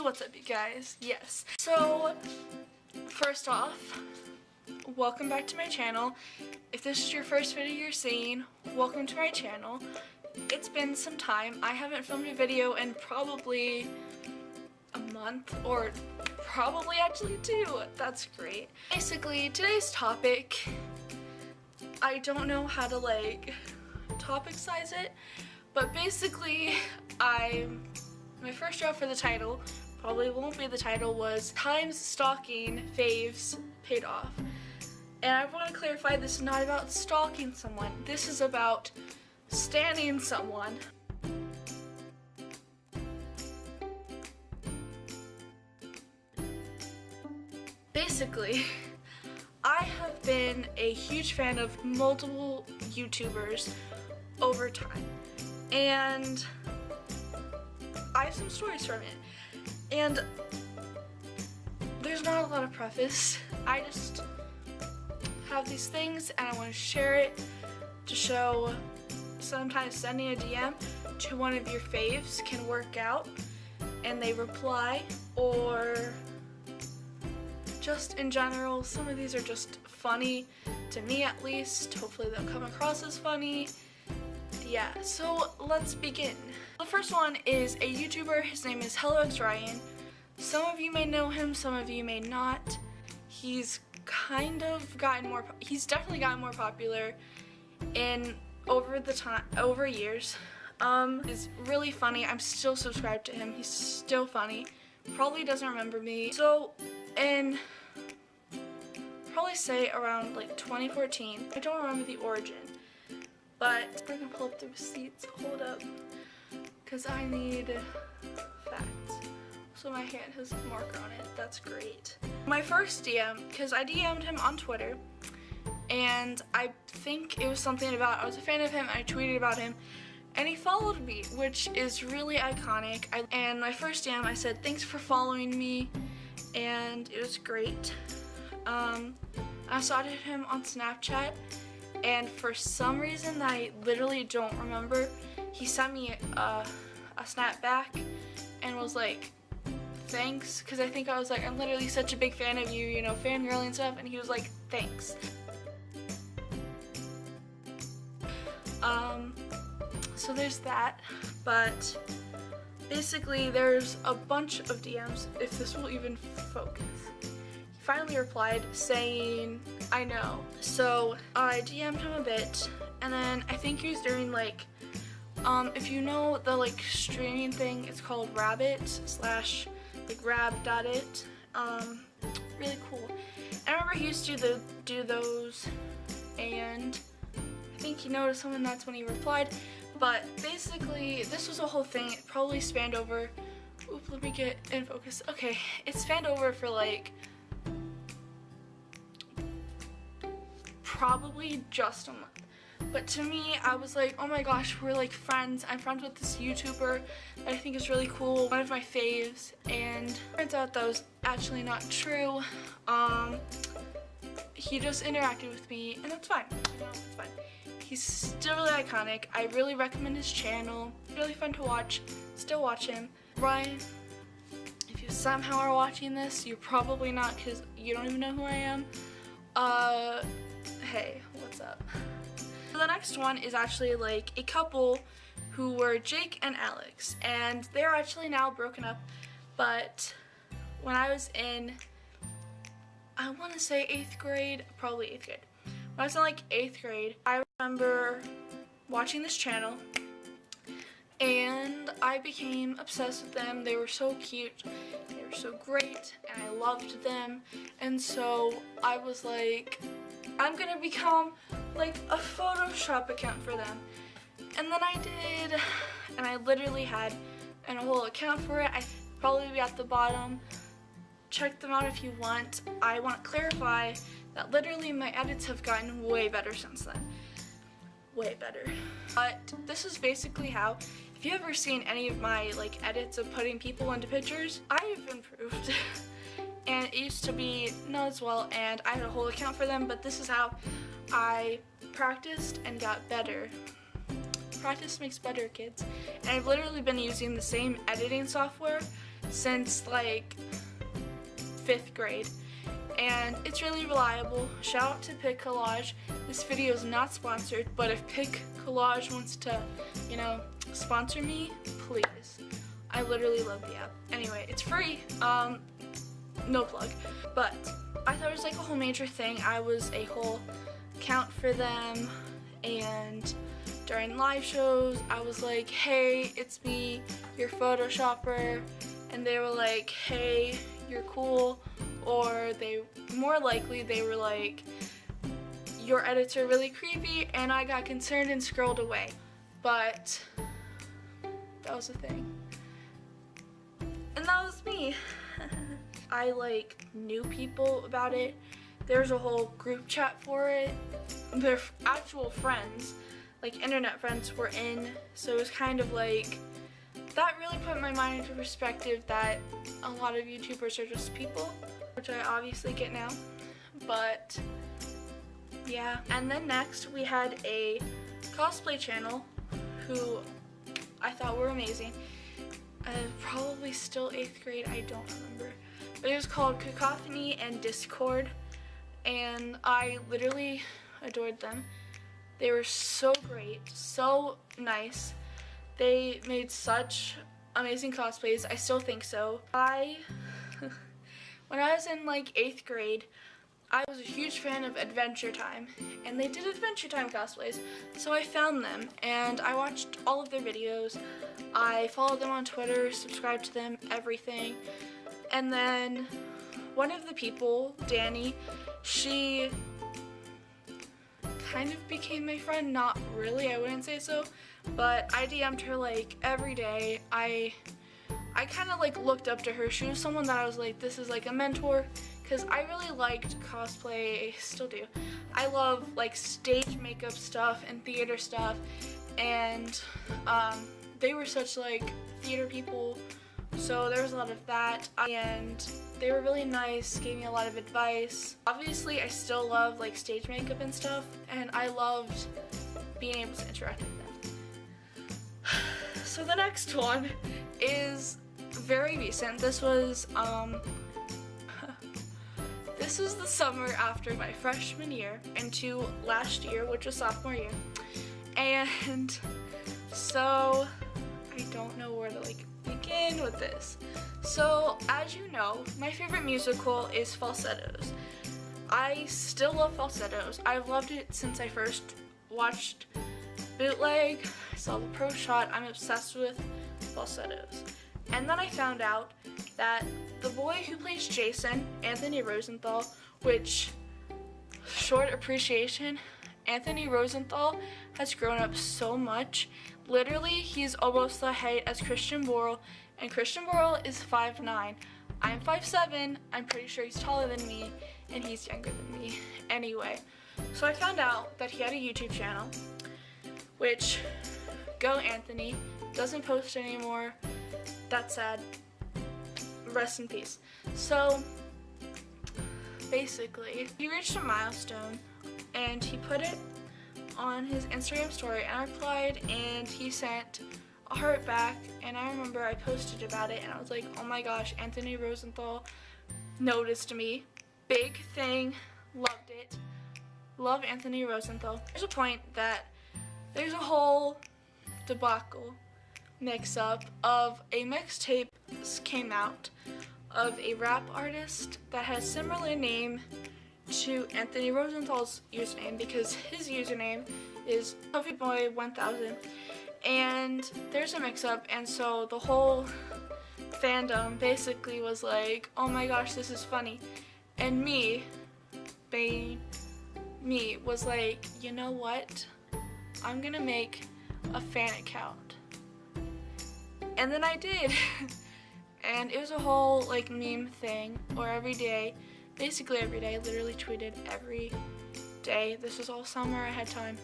What's up, you guys? Yes. So, first off, welcome back to my channel. If this is your first video you're seeing, welcome to my channel. It's been some time. I haven't filmed a video in probably a month, or probably actually 2. That's great. Basically, today's topic, I don't know how to like topic size it, but basically my first draft for the title, probably won't be the title, was Times Stalking Faves Paid Off. And I want to clarify, this is not about stalking someone. This is about standing someone. Basically, I have been a huge fan of multiple YouTubers over time, and I have some stories from it. And there's not a lot of preface. I just have these things and I want to share it to show sometimes sending a DM to one of your faves can work out and they reply, or just in general, some of these are just funny, to me at least. Hopefully they'll come across as funny. Yeah, so let's begin. The first one is a YouTuber. His name is HelloXRyan. Some of you may know him, some of you may not. He's kind of gotten more, he's definitely gotten more popular over years. He's really funny. I'm still subscribed to him. He's still funny. Probably doesn't remember me. So, probably say around like 2014. I don't remember the origin, but we're gonna pull up the receipts. Hold up, because I need facts. So my hand has a marker on it. That's great. My first DM, because I DM'd him on Twitter, and I think it was something about, I was a fan of him, I tweeted about him, and he followed me, which is really iconic. And my first DM, I said, thanks for following me, and it was great. I also added him on Snapchat, and for some reason that I literally don't remember, he sent me a snap back and was like, thanks, because I think I was like, I'm literally such a big fan of you, you know, fangirling and stuff, and he was like, thanks. So there's that, but basically there's a bunch of DMs, if this will even focus. He finally replied saying, I know. So I DM'd him a bit, and then I think he was doing like, if you know the like streaming thing, it's called Rabbit / like rab.it. Really cool. I remember he used to do those, and I think he noticed something, that's when he replied. But basically, this was a whole thing. It probably spanned over, let me get in focus. Okay, it spanned over for like, probably just a month. But to me, I was like, oh my gosh, we're like friends. I'm friends with this YouTuber that I think is really cool, one of my faves, and it turns out that was actually not true. He just interacted with me, and that's fine. You know, it's fine. He's still really iconic. I really recommend his channel. Really fun to watch. Still watch him. Ryan, if you somehow are watching this, you're probably not, because you don't even know who I am. Hey, what's up? So the next one is actually like a couple who were Jake and Alex, and they're actually now broken up. But when I was in, I want to say 8th grade, probably 8th grade. When I was in like 8th grade, I remember watching this channel, and I became obsessed with them. They were so cute, they were so great, and I loved them. And so I was like, I'm gonna become like a Photoshop account for them. And then I did, and I literally had a whole account for it. I'd probably be at the bottom. Check them out if you want. I want to clarify that literally my edits have gotten way better since then. Way better. But this is basically how, if you've ever seen any of my like edits of putting people into pictures, I've improved. And it used to be not as well, and I had a whole account for them, but this is how I practiced and got better. Practice makes better, kids. And I've literally been using the same editing software since like 5th grade, and it's really reliable. Shout out to Pick Collage. This video is not sponsored, but if Pick Collage wants to, you know, sponsor me, please. I literally love the app. Anyway, it's free. No plug. But I thought it was like a whole major thing. I was a whole account for them, and during live shows, I was like, hey, it's me, your Photoshopper, and they were like, hey, you're cool, or more likely they were like, your editor really creepy, and I got concerned and scrolled away. But that was the thing. And that was me. I like knew people about it. There's a whole group chat for it. Their actual friends, like internet friends, were in, so it was kind of like, that really put my mind into perspective that a lot of YouTubers are just people, which I obviously get now. But yeah, and then next we had a cosplay channel who I thought were amazing. Probably still 8th grade, I don't remember. But it was called Cacophony and Discord, and I literally adored them. They were so great, so nice. They made such amazing cosplays. I still think so. When I was in like 8th grade, I was a huge fan of Adventure Time, and they did Adventure Time cosplays, so I found them, and I watched all of their videos. I followed them on Twitter, subscribed to them, everything. And then one of the people, Danny, she kind of became my friend. Not really, I wouldn't say so, but I DM'd her like every day. I kind of like looked up to her. She was someone that I was like, this is like a mentor, because I really liked cosplay. I still do. I love like stage makeup stuff and theater stuff, and they were such like theater people, so there was a lot of that, and they were really nice, gave me a lot of advice. Obviously, I still love like stage makeup and stuff, and I loved being able to interact with them. So the next one is very recent. This was this was the summer after my freshman year into last year, which was sophomore year. And so I don't know where to like begin with this. So as you know, my favorite musical is falsettos. I still love falsettos. I've loved it since I first watched Bootleg. I saw the pro shot. I'm obsessed with falsettos. And then I found out that the boy who plays Jason, Anthony Rosenthal, which, short appreciation, Anthony Rosenthal has grown up so much. Literally, he's almost the height as Christian Borle, and Christian Borle is 5'9". I'm 5'7". I'm pretty sure he's taller than me, and he's younger than me. Anyway, so I found out that he had a YouTube channel, which, go Anthony, doesn't post anymore. That's sad. Rest in peace. So, basically, he reached a milestone, and he put it on his Instagram story, and I replied, and he sent a heart back, and I remember I posted about it, and I was like, oh my gosh, Anthony Rosenthal noticed me. Big thing. Loved it. Love Anthony Rosenthal. There's a point that there's a whole debacle mix-up of a mixtape came out of a rap artist that has similar name to Anthony Rosenthal's username, because his username is CoffeeBoy1000, and there's a mix-up, and so the whole fandom basically was like, oh my gosh, this is funny, and me was like, you know what, I'm gonna make a fan account. And then I did. And it was a whole like meme thing, or every day, basically every day, I literally tweeted every day. This was all summer, I had time.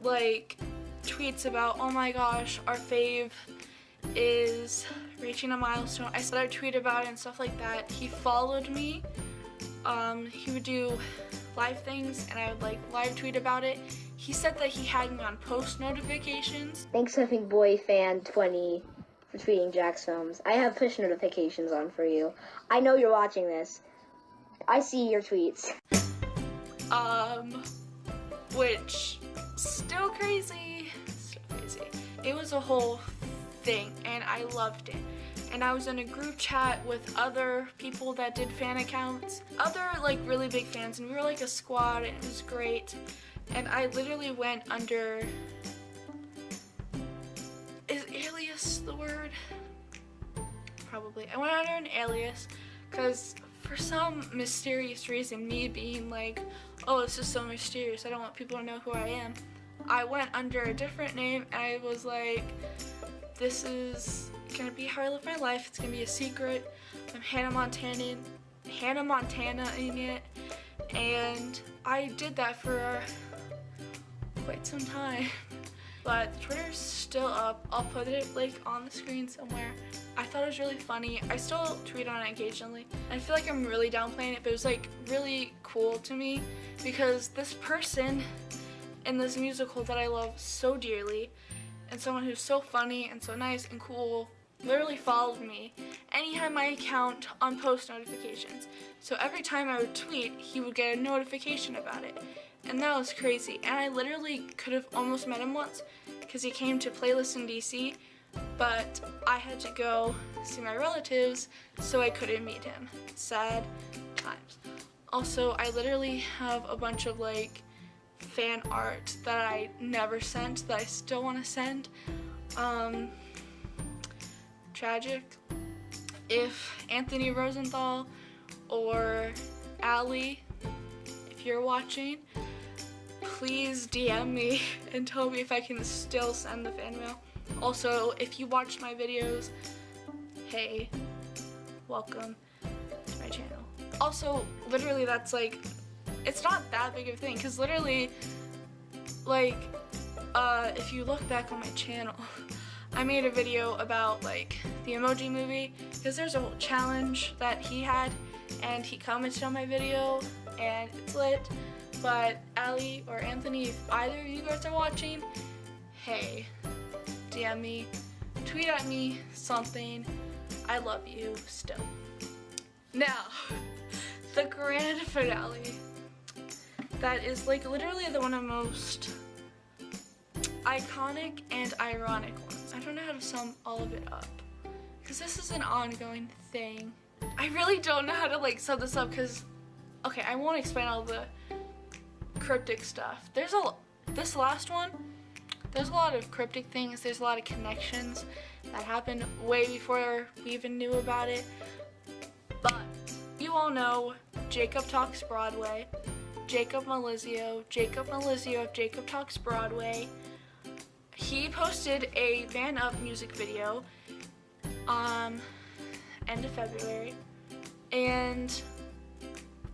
Like tweets about, oh my gosh, our fave is reaching a milestone. I said I'd tweet about it and stuff like that. He followed me. He would do live things, and I would like live tweet about it. He said that he had me on post notifications. Thanks, Boy Fan 20 for tweeting Jack's films. I have push notifications on for you. I know you're watching this. I see your tweets. Which, still crazy. It was a whole thing, and I loved it. And I was in a group chat with other people that did fan accounts, other like really big fans, and we were like a squad, and it was great. And I literally went under, is alias the word? Probably. I went under an alias because for some mysterious reason, me being like, oh, this is so mysterious, I don't want people to know who I am, I went under a different name, and I was like, this is gonna be how I live my life, it's gonna be a secret, I'm Hannah Montana in it, and I did that for quite some time. But Twitter's still up. I'll put it like on the screen somewhere. I thought it was really funny. I still tweet on it occasionally. I feel like I'm really downplaying it, but it was like really cool to me because this person in this musical that I love so dearly, and someone who's so funny and so nice and cool, literally followed me and he had my account on post notifications. So every time I would tweet, he would get a notification about it. And that was crazy. And I literally could have almost met him once because he came to Playlist in DC, but I had to go see my relatives, so I couldn't meet him. Sad times. Also, I literally have a bunch of like fan art that I never sent that I still want to send. Tragic. If Anthony Rosenthal or Allie, if you're watching, please DM me and tell me if I can still send the fan mail. Also, if you watch my videos, hey, welcome to my channel. Also, literally that's like, it's not that big of a thing, because literally, like, if you look back on my channel, I made a video about like the Emoji Movie, because there's a whole challenge that he had, and he commented on my video, and it's lit. But Allie or Anthony, if either of you guys are watching, hey, DM me, tweet at me, something. I love you still. Now, the grand finale. That is like literally the one of the most iconic and ironic ones. I don't know how to sum all of it up, because this is an ongoing thing. I really don't know how to like sum this up, because, okay, I won't explain all the cryptic stuff. This last one, there's a lot of cryptic things, there's a lot of connections that happened way before we even knew about it. But you all know Jacob Talks Broadway, Jacob Malizio of Jacob Talks Broadway. He posted a Man Up music video end of February, and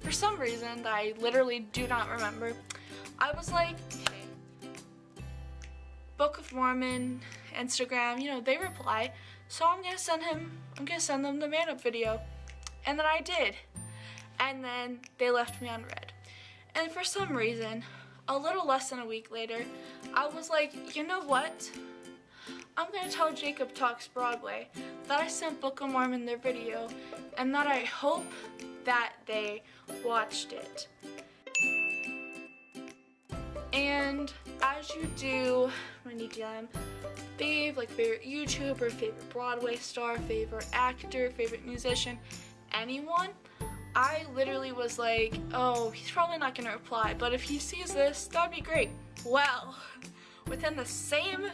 for some reason that I literally do not remember, I was like, hey, Book of Mormon, Instagram, you know, they reply, so I'm gonna send them the Man Up video. And then I did. And then they left me on red. And for some reason, a little less than a week later, I was like, you know what? I'm gonna tell Jacob Talks Broadway that I sent Book of Mormon their video and that I hope that they watched it. And as you do when you DM fave, like favorite YouTuber, favorite Broadway star, favorite actor, favorite musician, anyone, I literally was like, oh, he's probably not gonna reply, but if he sees this, that'd be great. Well, within the same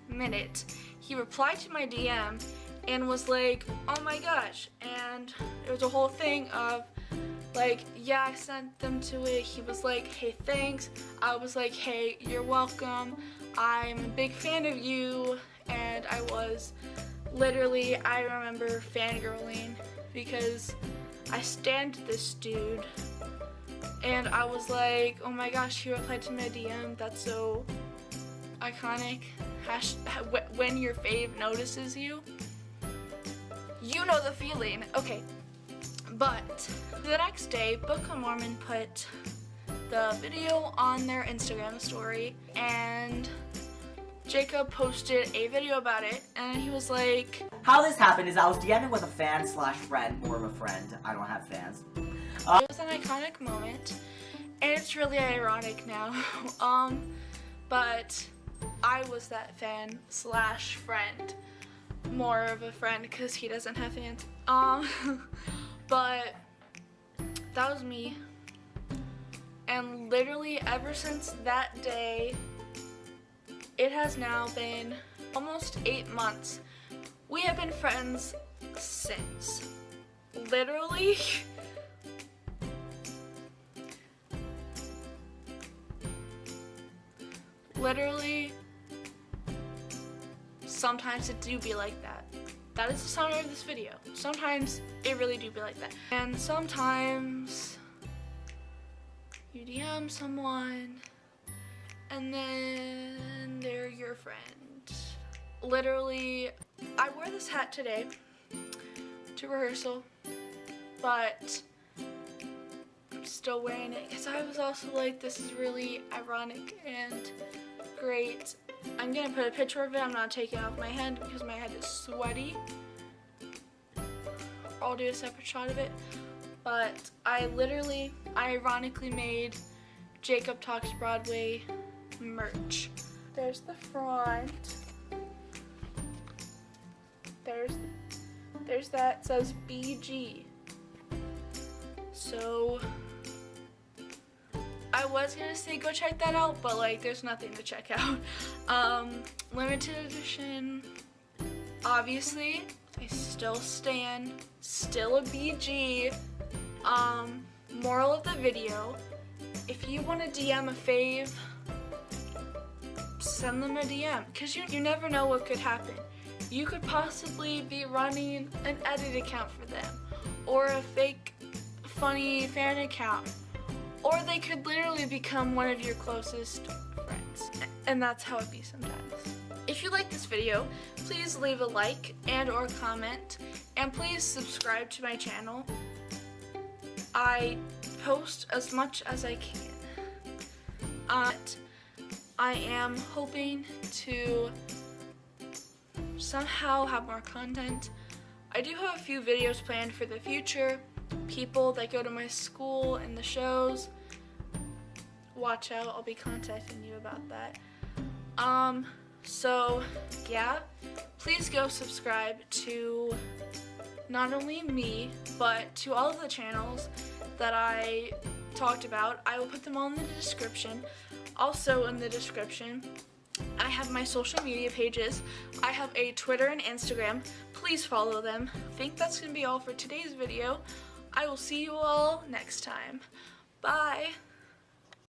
minute, he replied to my DM and was like, oh my gosh, and it was a whole thing of like, yeah, I sent them to it. He was like, hey, thanks. I was like, hey, you're welcome. I'm a big fan of you. And I was literally, I remember fangirling because I stand this dude. And I was like, oh my gosh, he replied to my DM. That's so iconic. When your fave notices you, you know the feeling. Okay. But the next day, Book of Mormon put the video on their Instagram story, and Jacob posted a video about it, and he was like, how this happened is I was DMing with a fan slash friend, more of a friend. I don't have fans. It was an iconic moment, and it's really ironic now. But I was that fan slash friend, more of a friend because he doesn't have fans. But that was me, and literally ever since that day, it has now been almost 8 months. We have been friends since. Literally. Literally. Sometimes it do be like that. That is the summary of this video. Sometimes it really do be like that. And sometimes you DM someone and then they're your friend. Literally, I wore this hat today to rehearsal, but I'm still wearing it because I was also like, this is really ironic and great. I'm gonna put a picture of it. I'm not taking it off my head because my head is sweaty. I'll do a separate shot of it. But I ironically made Jacob Talks Broadway merch. There's the front. There's that, it says BG. So I was gonna say go check that out, but like there's nothing to check out. Limited edition, obviously, I still stand, still a BG. Moral of the video, if you want to DM a fave, send them a DM, because you never know what could happen. You could possibly be running an edit account for them, or a fake funny fan account, or they could literally become one of your closest friends, and that's how it be sometimes. If you like this video, please leave a like and or comment, and please subscribe to my channel. I post as much as I can. I am hoping to somehow have more content. I do have a few videos planned for the future. People that go to my school and the shows, watch out, I'll be contacting you about that. So yeah, please go subscribe to not only me, but to all of the channels that I talked about. I will put them all in the description. Also in the description, I have my social media pages. I have a Twitter and Instagram. Please follow them. I think that's going to be all for today's video. I will see you all next time. Bye!